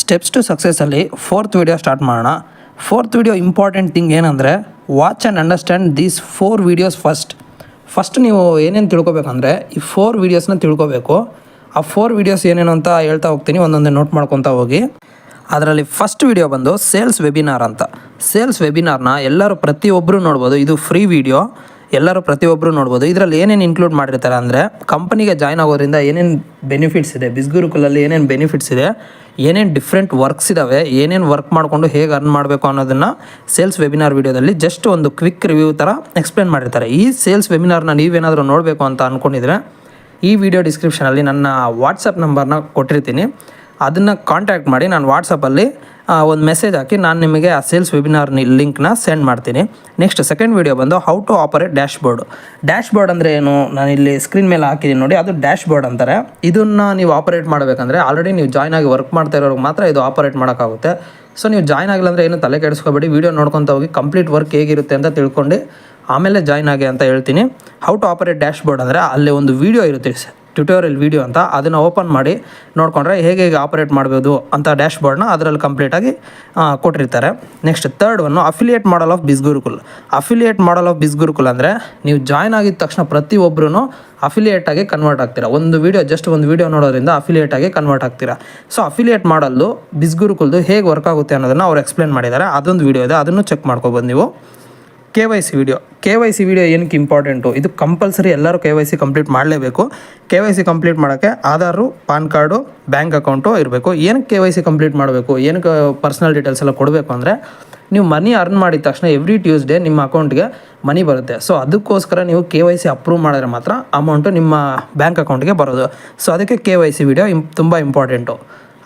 Steps to ಸಕ್ಸಸ್ಸಲ್ಲಿ fourth video start ಮಾಡೋಣ. Fourth video important thing ಏನಂದರೆ watch and understand these 4 videos first ನೀವು ಏನೇನು ತಿಳ್ಕೊಬೇಕಂದ್ರೆ ಈ 4 ವೀಡಿಯೋಸ್ನ ತಿಳ್ಕೊಬೇಕು. ಆ 4 ವೀಡಿಯೋಸ್ ಏನೇನು ಅಂತ ಹೇಳ್ತಾ ಹೋಗ್ತೀನಿ, ಒಂದೊಂದೇ ನೋಟ್ ಮಾಡ್ಕೊತಾ ಹೋಗಿ. ಅದರಲ್ಲಿ ಫಸ್ಟ್ ವಿಡಿಯೋ ಬಂದು ಸೇಲ್ಸ್ ವೆಬಿನಾರ್ ಅಂತ. ಸೇಲ್ಸ್ ವೆಬಿನಾರ್ನ ಎಲ್ಲರೂ ಪ್ರತಿಯೊಬ್ಬರು ನೋಡ್ಬೋದು. ಇದು ಫ್ರೀ ವಿಡಿಯೋ, ಎಲ್ಲರೂ ಪ್ರತಿಯೊಬ್ಬರು ನೋಡ್ಬೋದು. ಇದರಲ್ಲಿ ಏನೇನು ಇನ್ಕ್ಲೂಡ್ ಮಾಡಿರ್ತಾರೆ ಅಂದರೆ ಕಂಪನಿಗೆ ಜಾಯ್ನ್ ಆಗೋದ್ರಿಂದ ಏನೇನು ಬೆನಿಫಿಟ್ಸ್ ಇದೆ, ಬಿಸ್ಗುರುಕುಲಲ್ಲಿ ಏನೇನು ಬೆನಿಫಿಟ್ಸ್ ಇದೆ, ಏನೇನು ಡಿಫ್ರೆಂಟ್ ವರ್ಕ್ಸ್ ಇದ್ದಾವೆ, ಏನೇನು ವರ್ಕ್ ಮಾಡಿಕೊಂಡು ಹೇಗೆ ಅರ್ನ್ ಮಾಡಬೇಕು ಅನ್ನೋದನ್ನು ಸೇಲ್ಸ್ ವೆಬಿನಾರ್ ವಿಡಿಯೋದಲ್ಲಿ ಜಸ್ಟ್ ಒಂದು ಕ್ವಿಕ್ ರಿವ್ಯೂ ಥರ ಎಕ್ಸ್ಪ್ಲೇನ್ ಮಾಡಿರ್ತಾರೆ. ಈ ಸೇಲ್ಸ್ ವೆಬಿನಾರ್ನ ನೀವೇನಾದರೂ ನೋಡಬೇಕು ಅಂತ ಅಂದ್ಕೊಂಡಿದ್ರೆ ಈ ವಿಡಿಯೋ ಡಿಸ್ಕ್ರಿಪ್ಷನಲ್ಲಿ ನನ್ನ ವಾಟ್ಸಪ್ ನಂಬರ್ನ ಕೊಟ್ಟಿರ್ತೀನಿ. ಅದನ್ನು ಕಾಂಟ್ಯಾಕ್ಟ್ ಮಾಡಿ ನಾನು ವಾಟ್ಸಪ್ಪಲ್ಲಿ ಒಂದು ಮೆಸೇಜ್ ಹಾಕಿ ನಾನು ನಿಮಗೆ ಆ ಸೇಲ್ಸ್ ವೆಬಿನಾರ್ ಲಿಂಕ್ನ ಸೆಂಡ್ ಮಾಡ್ತೀನಿ. ನೆಕ್ಸ್ಟ್ ಸೆಕೆಂಡ್ ವಿಡಿಯೋ ಬಂದು how to operate dashboard ಅಂದರೆ ಏನು, ನಾನು ಇಲ್ಲಿ ಸ್ಕ್ರೀನ್ ಮೇಲೆ ಹಾಕಿದ್ದೀನಿ ನೋಡಿ, ಅದು ಡ್ಯಾಶ್ ಬೋರ್ಡ್ ಅಂತಾರೆ. ಇದನ್ನು ನೀವು ಆಪರೇಟ್ ಮಾಡಬೇಕಂದ್ರೆ ಆಲ್ರೆಡಿ ನೀವು ಜಾಯ್ನ್ ಆಗಿ ವರ್ಕ್ ಮಾಡ್ತಾ ಇರೋರಿಗೆ ಮಾತ್ರ ಇದು ಆಪರೇಟ್ ಮಾಡೋಕ್ಕಾಗುತ್ತೆ. ಸೊ ನೀವು ಜಾಯ್ನ್ ಆಗಿಲ್ಲ ಅಂದರೆ ಏನು ತಲೆ ಕೆಡಿಸ್ಕೋಬೇಡಿ, ವೀಡಿಯೋ ನೋಡ್ಕೊತ ಹೋಗಿ ಕಂಪ್ಲೀಟ್ ವರ್ಕ್ ಹೇಗಿರುತ್ತೆ ಅಂತ ತಿಳ್ಕೊಂಡು ಆಮೇಲೆ ಜಾಯ್ನ್ ಆಗಿ ಅಂತ ಹೇಳ್ತೀನಿ. How to operate dashboard ಅಂದರೆ ಅಲ್ಲಿ ಒಂದು ವೀಡಿಯೋ ಇರುತ್ತೆ, ಟ್ಯುಟೋರಿಯಲ್ ವೀಡಿಯೋ ಅಂತ. ಅದನ್ನು ಓಪನ್ ಮಾಡಿ ನೋಡಿಕೊಂಡ್ರೆ ಹೇಗೆ ಆಪರೇಟ್ ಮಾಡ್ಬೋದು ಅಂತ ಡ್ಯಾಶ್ ಬೋರ್ಡ್ನ ಅದರಲ್ಲಿ ಕಂಪ್ಲೀಟಾಗಿ ಕೊಟ್ಟಿರ್ತಾರೆ. Next third one affiliate model of BizGurukul. Affiliate model of BizGurukul ಅಂದರೆ ನೀವು ಜಾಯ್ನ್ ಆಗಿದ ತಕ್ಷಣ ಪ್ರತಿಯೊಬ್ಬರೂ ಅಫಿಲಿಯೇಟ್ ಆಗಿ ಕನ್ವರ್ಟ್ ಆಗ್ತೀರಾ. ಒಂದು ವೀಡಿಯೋ ನೋಡೋದ್ರಿಂದ ಅಫಿಲಿಯೇಟ್ ಆಗಿ ಕನ್ವರ್ಟ್ ಆಗ್ತೀರಾ. ಸೊ ಅಫಿಲಿಯೇಟ್ ಮಾಡಲ್ಲು ಬಿಸ್ಗುರುಕುಲ್ದು ಹೇಗೆ ವರ್ಕ್ ಆಗುತ್ತೆ ಅನ್ನೋದನ್ನು ಅವ್ರು ಎಕ್ಸ್ಪ್ಲೇನ್ ಮಾಡಿದ್ದಾರೆ. ಅದೊಂದು ವೀಡಿಯೋ ಇದೆ, ಅದನ್ನು ಚೆಕ್ ಮಾಡ್ಕೊಬೋದು ನೀವು. KYC ವಿಡಿಯೋ ಏನಕ್ಕೆ ಇಂಪಾರ್ಟೆಂಟು, ಇದು ಕಂಪಲ್ಸರಿ ಎಲ್ಲರೂ KYC ಕಂಪ್ಲೀಟ್ ಮಾಡಲೇಬೇಕು. KYC ಕಂಪ್ಲೀಟ್ ಮಾಡೋಕ್ಕೆ Aadhaar, PAN card, bank account ಇರಬೇಕು. ಏನಕ್ಕೆ KYC ಕಂಪ್ಲೀಟ್ ಮಾಡಬೇಕು, ಏನಕ್ಕೆ ಪರ್ಸ್ನಲ್ ಡೀಟೇಲ್ಸ್ ಎಲ್ಲ ಕೊಡಬೇಕು ಅಂದರೆ ನೀವು ಮನಿ ಅರ್ನ್ ಮಾಡಿದ ತಕ್ಷಣ ಎವ್ರಿ ಟ್ಯೂಸ್ಡೇ ನಿಮ್ಮ ಅಕೌಂಟ್ಗೆ ಮನಿ ಬರುತ್ತೆ. ಸೊ ಅದಕ್ಕೋಸ್ಕರ ನೀವು KYC ಅಪ್ರೂವ್ ಮಾಡಿದ್ರೆ ಮಾತ್ರ ಅಮೌಂಟು ನಿಮ್ಮ ಬ್ಯಾಂಕ್ ಅಕೌಂಟ್ಗೆ ಬರೋದು. ಸೊ ಅದಕ್ಕೆ KYC ವಿಡಿಯೋ ತುಂಬ ಇಂಪಾರ್ಟೆಂಟು.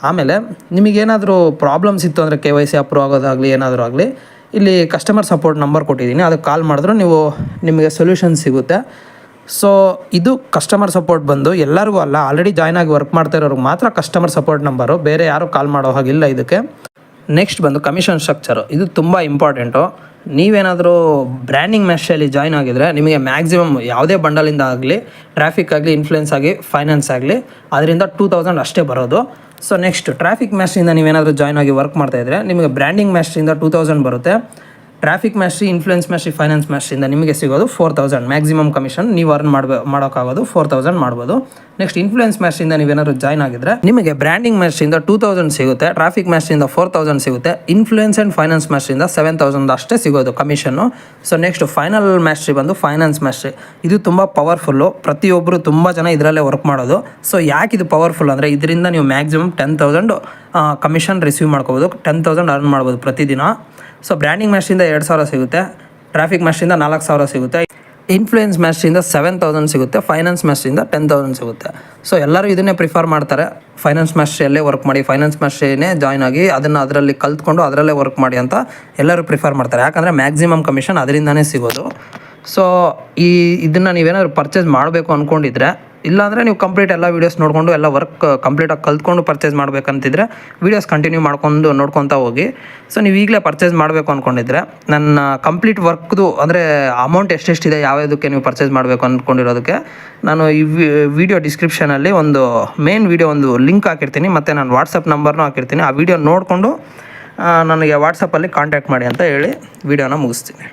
ಆಮೇಲೆ ನಿಮಗೇನಾದರೂ ಪ್ರಾಬ್ಲಮ್ಸ್ ಇತ್ತು ಅಂದರೆ KYC ಅಪ್ರೂವ್ ಆಗೋದಾಗಲಿ ಏನಾದರೂ ಆಗಲಿ, ಇಲ್ಲಿ ಕಸ್ಟಮರ್ ಸಪೋರ್ಟ್ ನಂಬರ್ ಕೊಟ್ಟಿದ್ದೀನಿ, ಅದಕ್ಕೆ ಕಾಲ್ ಮಾಡಿದ್ರು ನಿಮಗೆ ಸೊಲ್ಯೂಷನ್ ಸಿಗುತ್ತೆ. ಸೊ ಇದು ಕಸ್ಟಮರ್ ಸಪೋರ್ಟ್ ಬಂದು ಎಲ್ಲರಿಗೂ ಅಲ್ಲ, ಆಲ್ರೆಡಿ ಜಾಯ್ನ್ ಆಗಿ ವರ್ಕ್ ಮಾಡ್ತಾ ಇರೋರಿಗೆ ಮಾತ್ರ ಕಸ್ಟಮರ್ ಸಪೋರ್ಟ್ ನಂಬರು, ಬೇರೆ ಯಾರೂ ಕಾಲ್ ಮಾಡೋ ಹಾಗಿಲ್ಲ ಇದಕ್ಕೆ. ನೆಕ್ಸ್ಟ್ ಬಂದು ಕಮಿಷನ್ ಸ್ಟ್ರಕ್ಚರು. ಇದು ತುಂಬ ಇಂಪಾರ್ಟೆಂಟು. ನೀವೇನಾದರೂ ಬ್ರ್ಯಾಂಡಿಂಗ್ ಮೆಷಲ್ಲಿ ಜಾಯ್ನ್ ಆಗಿದರೆ ನಿಮಗೆ ಮ್ಯಾಕ್ಸಿಮಮ್ ಯಾವುದೇ ಬಂಡಲಿಂದ ಆಗಲಿ, ಟ್ರಾಫಿಕ್ ಆಗಲಿ, ಇನ್ಫ್ಲುಯೆನ್ಸ್ ಆಗಿ, ಫೈನಾನ್ಸ್ ಆಗಲಿ, ಅದರಿಂದ 2000 ಅಷ್ಟೇ ಬರೋದು. ಸೊ ನೆಕ್ಸ್ಟ್ ಟ್ರಾಫಿಕ್ ಮ್ಯಾಸ್ಟ್ರಿಂದ ನೀವೇನಾದರೂ ಜಾಯ್ನ್ ಆಗಿ ವರ್ಕ್ ಮಾಡ್ತಾಯಿದ್ರೆ ನಿಮಗೆ ಬ್ರ್ಯಾಂಡಿಂಗ್ ಮ್ಯಾಸ್ಟ್ರಿಂದ 2000 ಬರುತ್ತೆ. ಟ್ರಾಫಿಕ್ ಮ್ಯಾಸ್ಟ್ರಿ, ಇನ್ಫ್ಲುಯೆನ್ಸ್ ಮ್ಯಾಸ್ಟ್ರಿ, ಫೈನಾನ್ಸ್ ಮ್ಯಾಸ್ಟ್ರಿಂದ ನಿಮಗೆ ಸಿಗೋದು 4000 ಮ್ಯಾಕ್ಸಿಮಮ್ ಕಮಿಷನ್. ನೀವು ಅರ್ನ್ ಮಾಡೋಕ್ಕಾಗೋದು 4000 ಮಾಡ್ಬೋದು. ನೆಕ್ಸ್ಟ್ ಇನ್ಫ್ಲುಯೆನ್ಸ್ ಮ್ಯಾಸ್ಟ್ರಿಂದ ನೀವೇನಾದ್ರು ಜಾಯ್ನ್ ಆಗಿದ್ರೆ ನಿಮಗೆ ಬ್ರ್ಯಾಂಡಿಂಗ್ ಮ್ಯಾಸ್ಟ್ರಿಂದ 2000 ಸಿಗುತ್ತೆ, ಟ್ರಾಫಿಕ್ ಮ್ಯಾಸ್ಟ್ರಿಂದ 4000 ಸಿಗುತ್ತೆ, ಇನ್ಫ್ಲುಯೆನ್ಸ್ ಆ್ಯಂಡ್ ಫೈನಾನ್ಸ್ ಮ್ಯಾಸ್ಟ್ರಿಂದ 7000 ಅಷ್ಟೇ ಸಿಗೋದು ಕಮಿಷನ್ನು. ಸೊ ನೆಕ್ಸ್ಟ್ ಫೈನಲ್ ಮ್ಯಾಸ್ಟ್ರಿ ಬಂದು ಫೈನಾನ್ಸ್ ಮ್ಯಾಸ್ಟ್ರಿ. ಇದು ತುಂಬ ಪವರ್ಫುಲ್ಲು, ಪ್ರತಿಯೊಬ್ಬರು ತುಂಬ ಜನ ಇದರಲ್ಲೇ ವರ್ಕ್ ಮಾಡೋದು. ಸೊ ಯಾಕೆ ಇದು ಪವರ್ಫುಲ್ ಅಂದರೆ ಇದರಿಂದ ನೀವು ಮ್ಯಾಕ್ಸಿಮಮ್ 10,000 ಕಮಿಷನ್ ರಿಸೀವ್ ಮಾಡ್ಕೋಬೋದು, 10,000 ಅರ್ನ್ ಮಾಡ್ಬೋದು ಪ್ರತಿದಿನ. ಸೊ ಬ್ರ್ಯಾಂಡಿಂಗ್ ಮ್ಯಾಸ್ಟ್ರಿಂದ 2000 ಸಿಗುತ್ತೆ, ಟ್ರಾಫಿಕ್ ಮ್ಯಾಸ್ಟ್ರಿಂದ 4000 ಸಿಗುತ್ತೆ, ಇನ್ಫ್ಲುಯೆನ್ಸ್ ಮ್ಯಾಸ್ಟ್ರಿಂದ 7000 ಸಿಗುತ್ತೆ, ಫೈನಾನ್ಸ್ ಮ್ಯಾಸ್ಟ್ರಿಂದ 10,000 ಸಿಗುತ್ತೆ. ಸೊ ಎಲ್ಲರೂ ಇದನ್ನೇ ಪ್ರಿಫರ್ ಮಾಡ್ತಾರೆ, ಫೈನಾನ್ಸ್ ಮ್ಯಾಸ್ಟ್ರಿಯಲ್ಲೇ ವರ್ಕ್ ಮಾಡಿ, ಫೈನಾನ್ಸ್ ಮ್ಯಾಸ್ಟ್ರಿನೇ ಜಾಯ್ನ್ ಆಗಿ ಅದರಲ್ಲಿ ಕಲ್ತ್ಕೊಂಡು ಅದರಲ್ಲೇ ವರ್ಕ್ ಮಾಡಿ ಅಂತ ಎಲ್ಲರೂ ಪ್ರಿಫರ್ ಮಾಡ್ತಾರೆ. ಯಾಕಂದರೆ ಮ್ಯಾಕ್ಸಿಮಮ್ ಕಮಿಷನ್ ಅದರಿಂದನೇ ಸಿಗೋದು. ಸೊ ಇದನ್ನು ನೀವೇನಾದ್ರು ಪರ್ಚೇಸ್ ಮಾಡಬೇಕು ಅಂದ್ಕೊಂಡಿದ್ರೆ, ಇಲ್ಲಾಂದರೆ ನೀವು ಕಂಪ್ಲೀಟ್ ಎಲ್ಲ ವೀಡಿಯೋಸ್ ನೋಡಿಕೊಂಡು ಎಲ್ಲ ವರ್ಕ್ ಕಂಪ್ಲೀಟಾಗಿ ಕಲ್ತ್ಕೊಂಡು ಪರ್ಚೇಸ್ ಮಾಡಬೇಕಂತಿದ್ರೆ ವೀಡಿಯೋಸ್ ಕಂಟಿನ್ಯೂ ನೋಡ್ಕೊತಾ ಹೋಗಿ. ಸೊ ನೀವು ಈಗಲೇ ಪರ್ಚೇಸ್ ಮಾಡಬೇಕು ಅಂದ್ಕೊಂಡಿದ್ರೆ ನನ್ನ ಕಂಪ್ಲೀಟ್ ವರ್ಕ್ದು ಅಂದರೆ ಅಮೌಂಟ್ ಎಷ್ಟೆಷ್ಟಿದೆ, ಯಾವುದಕ್ಕೆ ನೀವು ಪರ್ಚೇಸ್ ಮಾಡಬೇಕು ಅಂದ್ಕೊಂಡಿರೋದಕ್ಕೆ ನಾನು ಈ ವಿಡಿಯೋ ಡಿಸ್ಕ್ರಿಪ್ಷನಲ್ಲಿ ಒಂದು ಮೇನ್ ವಿಡಿಯೋ ಒಂದು ಲಿಂಕ್ ಹಾಕಿರ್ತೀನಿ, ಮತ್ತು ನಾನು ವಾಟ್ಸಪ್ ನಂಬರ್ನೂ ಹಾಕಿರ್ತೀನಿ. ಆ ವಿಡಿಯೋ ನೋಡಿಕೊಂಡು ನನಗೆ ವಾಟ್ಸಪ್ಪಲ್ಲಿ ಕಾಂಟ್ಯಾಕ್ಟ್ ಮಾಡಿ ಅಂತ ಹೇಳಿ ವಿಡಿಯೋನ ಮುಗಿಸ್ತೀನಿ.